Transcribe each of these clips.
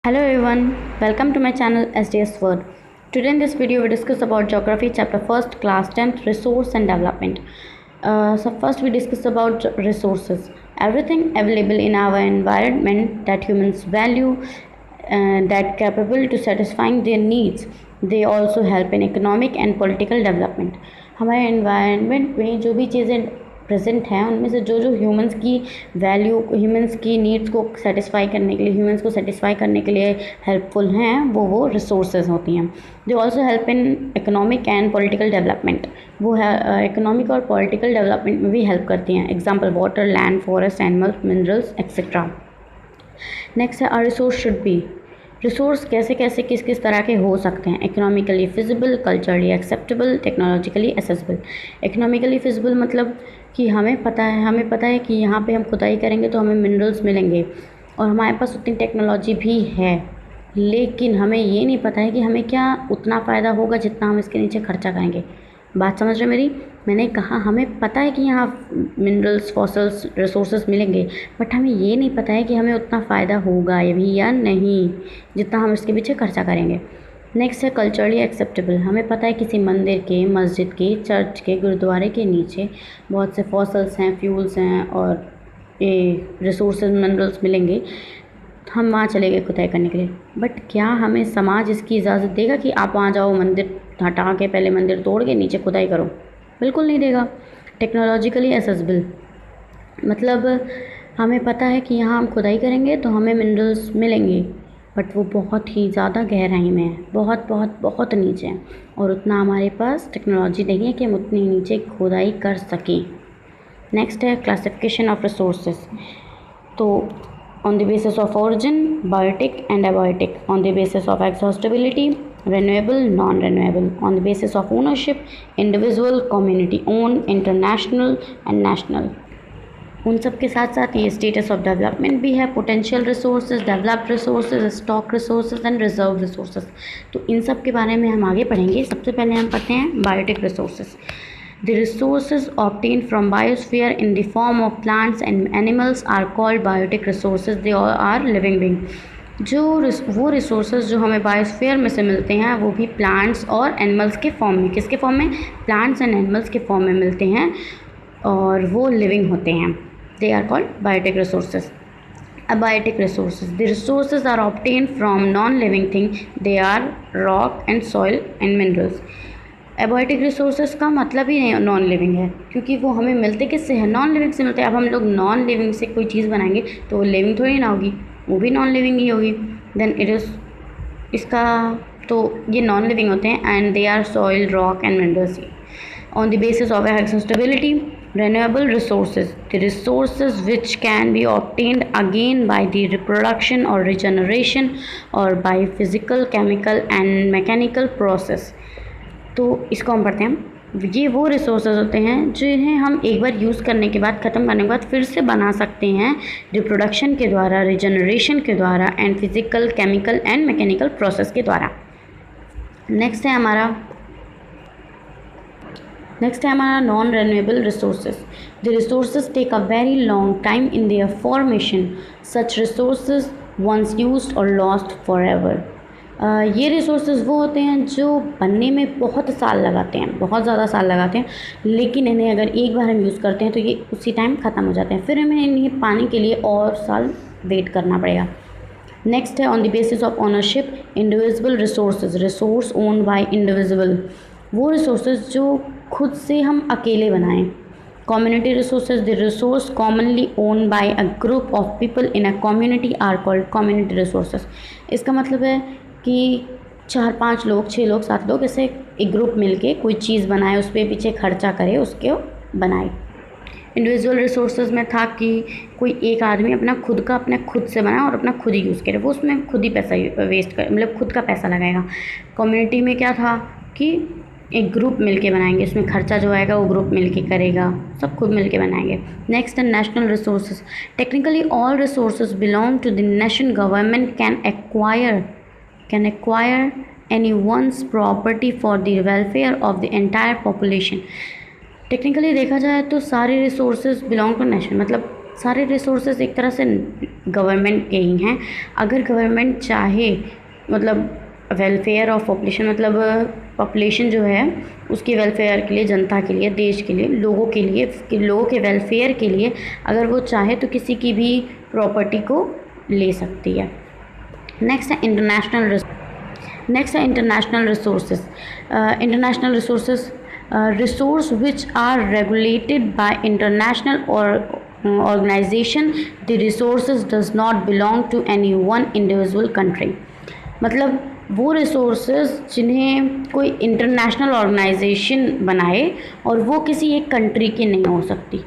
Hello everyone, welcome to my channel SDS Word. Today in this video we discuss about Geography chapter 1st class 10th resource and development. So first we discuss about resources. Everything available in our environment that humans value that capable to satisfying their needs. They also help in economic and political development. हमारे environment में जो भी चीज़ें present हैं उनमें से जो जो ह्यूमंस की वैल्यू ह्यूमंस की नीड्स को सेटिस्फाई करने के लिए ह्यूमंस को सेटिस्फाई करने के लिए हेल्पफुल हैं वो रिसोर्सेज होती हैं जो also help in economic and political development. वो है इकोनॉमिक और पॉलिटिकल डेवलपमेंट में भी हेल्प करती हैं। Example water, land, forest, animals, minerals etcetera. Next है are resource should be. Resource कैसे कैसे किस किस तरह के हो सकते हैं। Economically feasible, culturally acceptable, technologically accessible. Economically feasible मतलब कि हमें पता है कि यहाँ पे हम खुदाई करेंगे तो हमें मिनरल्स मिलेंगे और हमारे पास उतनी टेक्नोलॉजी भी है, लेकिन हमें ये नहीं पता है कि हमें क्या उतना फ़ायदा होगा जितना हम इसके नीचे खर्चा करेंगे। बात समझ रहे मेरी? मैंने कहा हमें पता है कि यहाँ मिनरल्स, फॉसल्स, रिसोर्सेज मिलेंगे, बट हमें ये नहीं पता है कि हमें उतना फ़ायदा होगा ये भी या नहीं जितना हम इसके पीछे खर्चा करेंगे। नेक्स्ट है कल्चरली एक्सेप्टेबल। हमें पता है किसी मंदिर के, मस्जिद के, चर्च के, गुरुद्वारे के नीचे बहुत से फॉसल्स हैं, फ्यूल्स हैं और ये रिसोर्सेज, मिनरल्स मिलेंगे। हम वहाँ चले गए खुदाई करने के लिए, बट क्या हमें समाज इसकी इजाज़त देगा कि आप वहाँ जाओ, मंदिर हटा के पहले मंदिर तोड़ के नीचे खुदाई करो? बिल्कुल नहीं देगा। टेक्नोलॉजिकली एसेसिबल मतलब हमें पता है कि यहाँ हम खुदाई करेंगे तो हमें मिनरल्स मिलेंगे, बट वो बहुत ही ज़्यादा गहराई में है, बहुत बहुत बहुत नीचे है और उतना हमारे पास टेक्नोलॉजी नहीं है कि हम उतनी नीचे खुदाई कर सकें। नेक्स्ट है क्लासिफिकेशन ऑफ रिसोर्सेज। तो on the basis of origin, biotic and abiotic, on the basis of exhaustibility, renewable, non-renewable, on the basis of ownership, individual, community owned, international and national। उन सब के साथ साथ ये स्टेटस ऑफ डेवलपमेंट भी है, potential resources, developed resources, stock resources and reserve resources. तो इन सब के बारे में हम आगे पढ़ेंगे। सबसे पहले हम पढ़ते हैं biotic resources. The resources obtained from biosphere in the form of plants and animals are called biotic resources. They all are living being। वो रिसोर्सेज जो हमें बायोस्फीयर में से मिलते हैं वो भी प्लांट्स और एनिमल्स के फॉर्म में, किसके फॉर्म में? प्लांट्स एंड एनिमल्स के फॉर्म में मिलते हैं और वो लिविंग होते हैं। They are called biotic resources। Abiotic resources, the resources are obtained from non-living thing. They are rock and soil and minerals। Abiotic resources का मतलब ही नॉन लिविंग है, क्योंकि वो हमें मिलते किससे हैं? नॉन लिविंग से मिलते हैं। अब हम लोग नॉन लिविंग से कोई चीज़ बनाएंगे तो वो लिविंग थोड़ी ना होगी, वो भी नॉन लिविंग ही होगी। देन इट इज़ इसका तो ये नॉन लिविंग होते हैं and they are soil, rock and minerals. On the basis of accessibility, renewable resources, the resources which can be obtained again by the reproduction or regeneration or by physical, chemical and mechanical process। तो इसको हम पढ़ते हैं। ये वो resources होते हैं जिन्हें हम एक बार यूज़ करने के बाद, ख़त्म करने के बाद फिर से बना सकते हैं रिप्रोडक्शन के द्वारा, रिजनरेशन के द्वारा and physical, chemical and mechanical process के द्वारा। नेक्स्ट है हमारा non renewable resources. The resources take a very long time in their formation. Such resources once used are lost forever. ये रिसोर्सेज वो होते हैं जो बनने में बहुत साल लगाते हैं, बहुत ज़्यादा साल लगाते हैं, लेकिन इन्हें अगर एक बार हम यूज़ करते हैं तो ये उसी टाइम ख़त्म हो जाते हैं, फिर हमें इन्हें पाने के लिए और साल वेट करना पड़ेगा। नेक्स्ट है on the basis of ownership, individual resources, resource owned by individual. वो रिसोर्सेज जो खुद से हम अकेले बनाएं। Community resources, the resource commonly own by a group of people in a community are called community resources. इसका मतलब है कि 4-5 लोग, 6 लोग, 7 लोग ऐसे एक ग्रुप मिलके कोई चीज़ बनाए, उस पर पीछे खर्चा करे, उसके बनाए। इंडिविजुअल रिसोर्सेज में था कि कोई एक आदमी अपना खुद से बनाए और अपना खुद ही यूज़ करे, वो उसमें खुद ही पैसा वेस्ट करे, मतलब खुद का पैसा लगाएगा। कम्युनिटी में क्या था कि एक ग्रुप मिलके बनाएंगे, उसमें खर्चा जो आएगा वो ग्रुप मिलके करेगा, सब खुद मिलके बनाएंगे। नेक्स्ट है national resources. Technically all resources belong to the nation. Government can acquire anyone's property for the welfare of the entire population। Technically देखा जाए तो सारे रिसोर्सेज बिलोंग टू नेशन, मतलब सारे रिसोर्सेज एक तरह से गवर्नमेंट के ही हैं। अगर गवर्नमेंट चाहे, मतलब वेलफेयर ऑफ पॉपुलेशन, मतलब पॉपुलेशन जो है उसके वेलफेयर के लिए, जनता के लिए, देश के लिए, लोगों के लिए, लोगों के वेलफेयर के लिए अगर वो चाहे तो किसी की भी प्रॉपर्टी को ले सकती है। नेक्स्ट है international resources. International resources, resource which are regulated by international or organization. The resources does not belong to any one individual country. मतलब वो रिसोर्सेज जिन्हें कोई इंटरनेशनल ऑर्गेनाइजेशन बनाए और वो किसी एक कंट्री की नहीं हो सकती।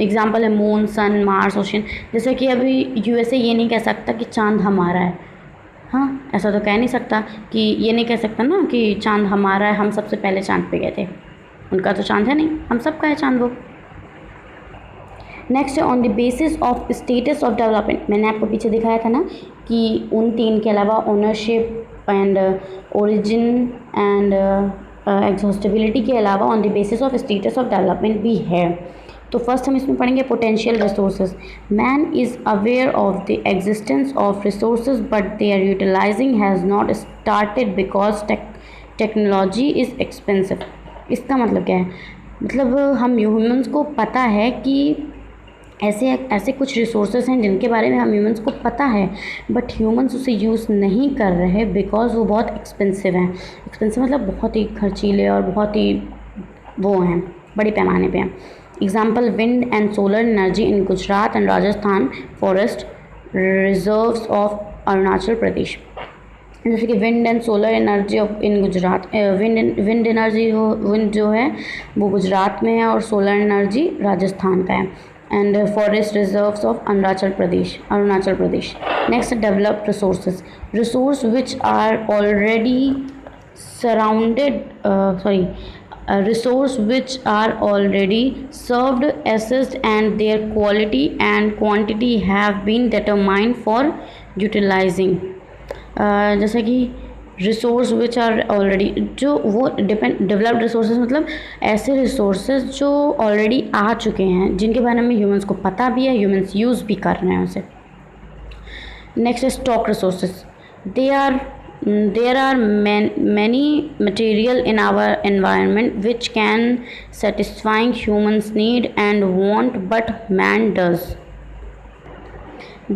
एग्जांपल है मून, सन, मार्स, ओशन। जैसे कि अभी यूएसए ये नहीं कह सकता कि चांद हमारा है, हाँ ऐसा तो कह नहीं सकता कि ये नहीं कह सकता ना कि चांद हमारा है, हम सबसे पहले चांद पे गए थे। उनका तो चांद है नहीं, हम सबका है चांद वो। नेक्स्ट है on the basis of status of development. मैंने आपको पीछे दिखाया था ना कि उन तीन के अलावा ownership and origin and exhaustibility के अलावा on the basis of status of development भी है। तो फर्स्ट हम इसमें पढ़ेंगे potential resources. Man is aware of the existence of resources but their utilising has not started because technology is expensive. इसका मतलब क्या है? मतलब हम ह्यूमंस को पता है कि ऐसे कुछ रिसोर्सेज हैं जिनके बारे में हम ह्यूमंस को पता है, बट ह्यूमंस उसे यूज़ नहीं कर रहे बिकॉज वो बहुत एक्सपेंसिव हैं। एक्सपेंसिव मतलब बहुत ही खर्चीले और बहुत ही वो हैं, बड़े पैमाने पे हैं। Example wind and solar energy in Gujarat and Rajasthan forest reserves of Arunachal Pradesh. जैसे कि wind and solar energy of in Gujarat, wind जो है वो गुजरात में है और सोलर एनर्जी राजस्थान का है। And forest reserves of Arunachal Pradesh. Next developed resources, resource which are already resource which are already served, assessed and their quality and quantity have been determined for utilizing। जैसे कि रिसोर्स विच आर ऑलरेडी, जो वो developed resources मतलब ऐसे resources जो already आ चुके हैं, जिनके बारे में ह्यूमंस को पता भी है, ह्यूमंस यूज़ भी कर रहे हैं उसे। नेक्स्ट है stock resources. There are many material in our environment which can satisfying humans need and want, but man does.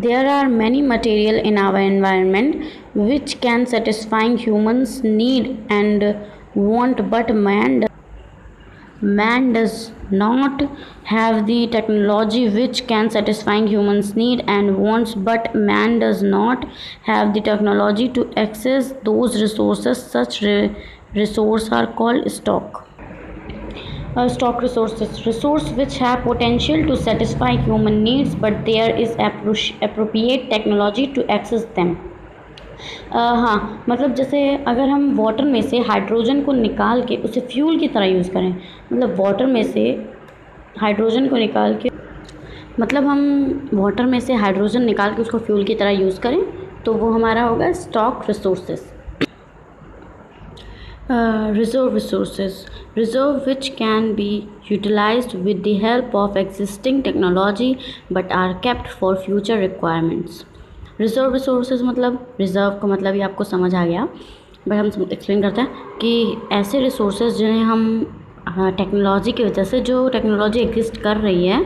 There are many material in our environment which can satisfying humans need and want, but man does not have the technology which can satisfying humans need and wants, but man does not have the technology to access those resources. Such resources are called stock resources, resource which have potential to satisfy human needs but there is appropriate technology to access them। हाँ, मतलब जैसे अगर हम water में से hydrogen को निकाल के उसे फ्यूल की तरह यूज़ करें, मतलब वाटर में से हाइड्रोजन को निकाल के, मतलब हम वाटर में से हाइड्रोजन निकाल के उसको फ्यूल की तरह यूज़ करें तो वो हमारा होगा stock resources. Reserve resources, reserve which can be utilised with the help of existing technology but are kept for future requirements. Reserve resources मतलब रिज़र्व का मतलब ही आपको समझ आ गया, बट हम एक्सप्लेन करते हैं कि ऐसे रिसोर्सेज जिन्हें हम टेक्नोलॉजी की वजह से, जो टेक्नोलॉजी एग्जिस्ट कर रही है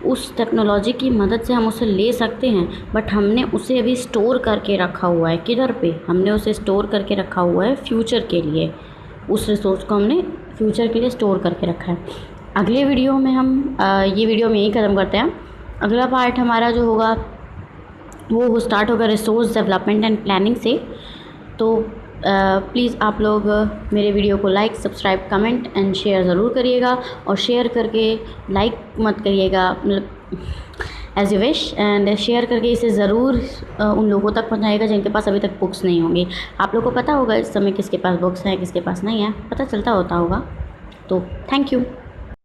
उस टेक्नोलॉजी की मदद से हम उसे ले सकते हैं, बट हमने उसे अभी स्टोर करके रखा हुआ है। किधर पे? हमने उसे स्टोर करके रखा हुआ है फ्यूचर के लिए। उस रिसोर्स को हमने फ्यूचर के लिए स्टोर करके रखा है। अगले वीडियो में हम ये वीडियो में यही ख़त्म करते हैं। अगला पार्ट हमारा जो होगा वो स्टार्ट होगा रिसोर्स डेवलपमेंट एंड प्लानिंग से। तो प्लीज़ आप लोग मेरे वीडियो को like, subscribe, comment and share ज़रूर करिएगा, और शेयर करके लाइक मत करिएगा, मतलब as you wish, and share करके इसे ज़रूर उन लोगों तक पहुंचाइएगा जिनके पास अभी तक बुक्स नहीं होंगी। आप लोगों को पता होगा इस समय किसके पास बुक्स हैं, किसके पास नहीं है, पता चलता होता होगा। तो थैंक यू।